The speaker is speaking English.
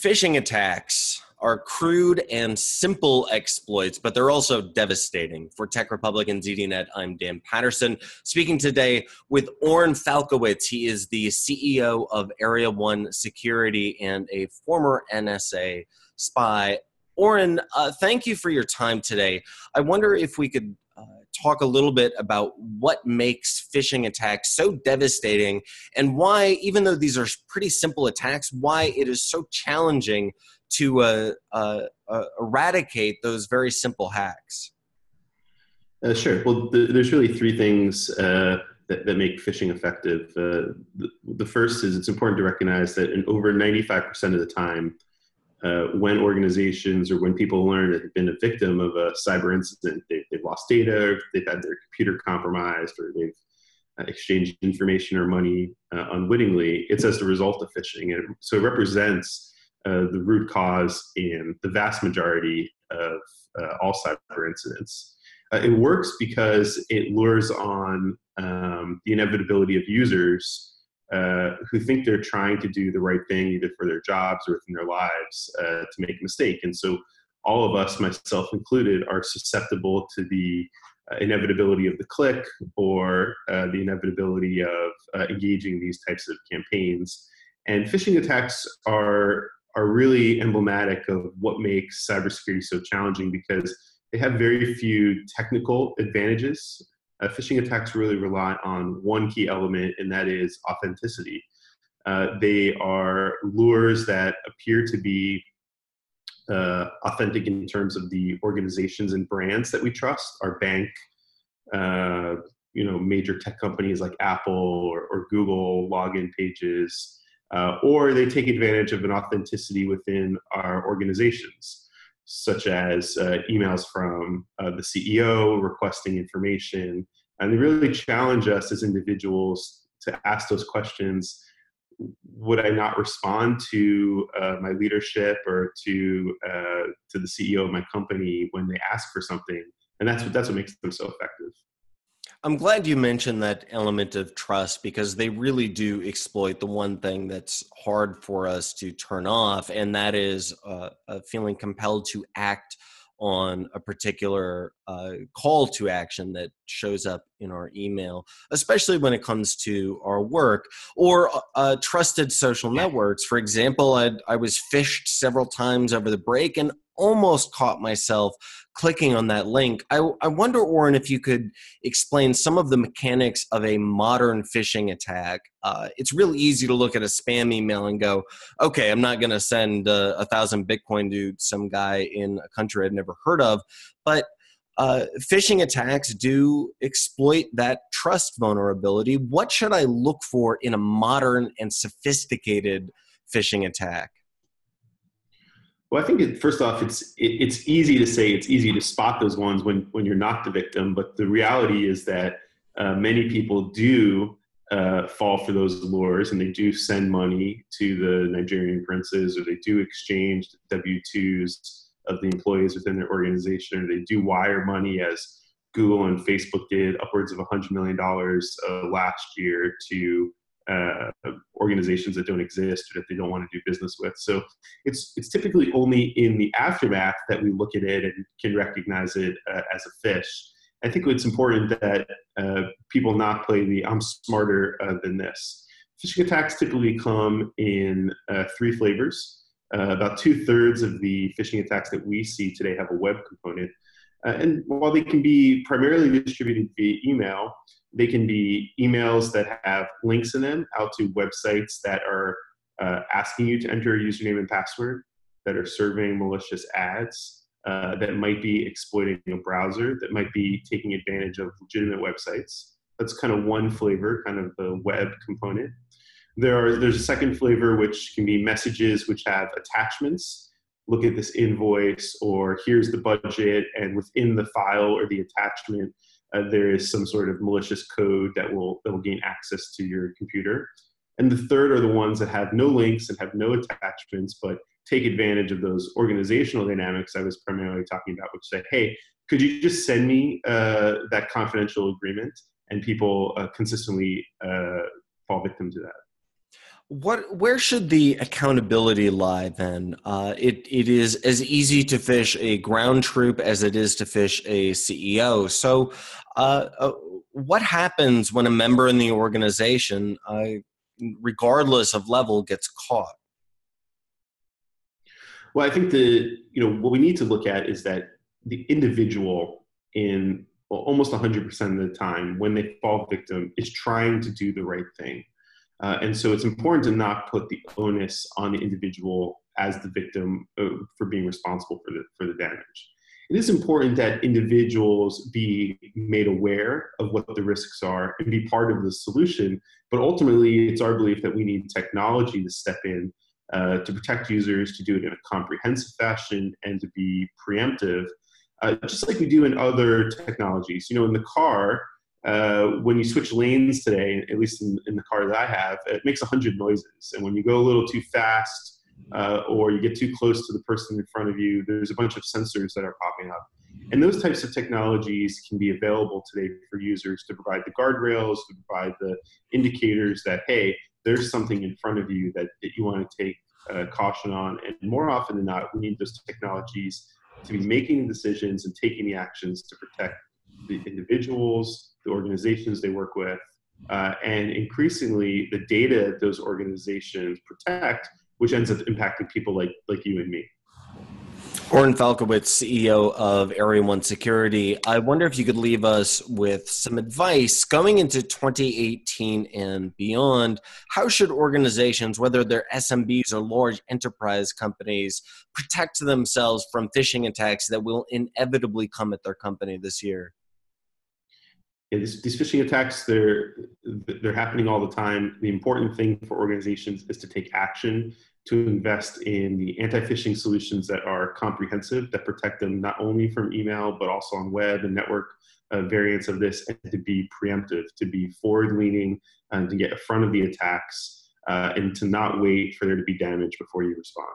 Phishing attacks are crude and simple exploits, but they're also devastating. For Tech Republic and ZDNet, I'm Dan Patterson, speaking today with Oren Falkowitz. He is the CEO of Area 1 Security and a former NSA spy. Oren, thank you for your time today. I wonder if we could talk a little bit about what makes phishing attacks so devastating and why, even though these are pretty simple attacks, why it is so challenging to eradicate those very simple hacks. Sure. Well, there's really three things that make phishing effective. The first is it's important to recognize that in over 95% of the time, when organizations or when people learn that they've been a victim of a cyber incident, they've lost data, they've had their computer compromised, or they've exchanged information or money unwittingly, it's as a result of phishing. And so it represents the root cause in the vast majority of all cyber incidents. It works because it lures on the inevitability of users who think they're trying to do the right thing either for their jobs or within their lives to make a mistake. And so all of us, myself included, are susceptible to the inevitability of the click or the inevitability of engaging these types of campaigns. And phishing attacks are really emblematic of what makes cybersecurity so challenging because they have very few technical advantages. Phishing attacks really rely on one key element, and that is authenticity. They are lures that appear to be authentic in terms of the organizations and brands that we trust, our bank, major tech companies like Apple or Google login pages, or they take advantage of an authenticity within our organizations, such as emails from the CEO requesting information. And they really challenge us as individuals to ask those questions. Would I not respond to my leadership or to the CEO of my company when they ask for something? And that's what makes them so effective. I'm glad you mentioned that element of trust because they really do exploit the one thing that's hard for us to turn off, and that is feeling compelled to act on a particular call to action that shows up in our email, especially when it comes to our work or trusted social networks. For example, I was phished several times over the break and almost caught myself clicking on that link. I wonder, Oren, if you could explain some of the mechanics of a modern phishing attack. It's really easy to look at a spam email and go, okay, I'm not going to send 1,000 Bitcoin to some guy in a country I've never heard of. But phishing attacks do exploit that trust vulnerability. What should I look for in a modern and sophisticated phishing attack? Well, I think first off, it's easy to say, it's easy to spot those ones when you're not the victim. But the reality is that many people do fall for those lures, and they do send money to the Nigerian princes, or they do exchange W-2s of the employees within their organization, or they do wire money, as Google and Facebook did, upwards of $100 million last year to organizations that don't exist or that they don't want to do business with. So it's typically only in the aftermath that we look at it and can recognize it as a phish. I think it's important that people not play the I'm smarter than this. Phishing attacks typically come in three flavors. About 2/3 of the phishing attacks that we see today have a web component. And while they can be primarily distributed via email, they can be emails that have links in them out to websites that are asking you to enter a username and password, that are serving malicious ads, that might be exploiting a browser, that might be taking advantage of legitimate websites. That's kind of one flavor, kind of the web component. There's a second flavor, which can be messages which have attachments. Look at this invoice, or here's the budget, and within the file or the attachment, there is some sort of malicious code that will gain access to your computer. And the third are the ones that have no links and have no attachments, but take advantage of those organizational dynamics I was primarily talking about, which say, hey, could you just send me that confidential agreement? And people consistently fall victim to that. Where should the accountability lie then? It is as easy to fish a ground troop as it is to fish a CEO. So, uh, uh, what happens when a member in the organization, regardless of level, gets caught? Well, I think what we need to look at is that the individual in almost 100% of the time when they fall victim is trying to do the right thing. And so it's important to not put the onus on the individual as the victim for being responsible for the damage. It is important that individuals be made aware of what the risks are and be part of the solution. But ultimately, it's our belief that we need technology to step in to protect users, to do it in a comprehensive fashion, and to be preemptive, just like we do in other technologies. You know, in the car, when you switch lanes today, at least in the car that I have, it makes 100 noises. And when you go a little too fast or you get too close to the person in front of you, there's a bunch of sensors that are popping up. And those types of technologies can be available today for users to provide the guardrails, to provide the indicators that, hey, there's something in front of you that you want to take caution on. And more often than not, we need those technologies to be making decisions and taking the actions to protect the individuals, the organizations they work with, and increasingly the data those organizations protect, which ends up impacting people like you and me. Oren Falkowitz, CEO of Area 1 Security. I wonder if you could leave us with some advice going into 2018 and beyond. How should organizations, whether they're SMBs or large enterprise companies, protect themselves from phishing attacks that will inevitably come at their company this year? Yeah, these phishing attacks, they're happening all the time. The important thing for organizations is to take action, to invest in the anti-phishing solutions that are comprehensive, that protect them not only from email, but also on web and network variants of this, and to be preemptive, to be forward-leaning, and to get in front of the attacks, and to not wait for there to be damage before you respond.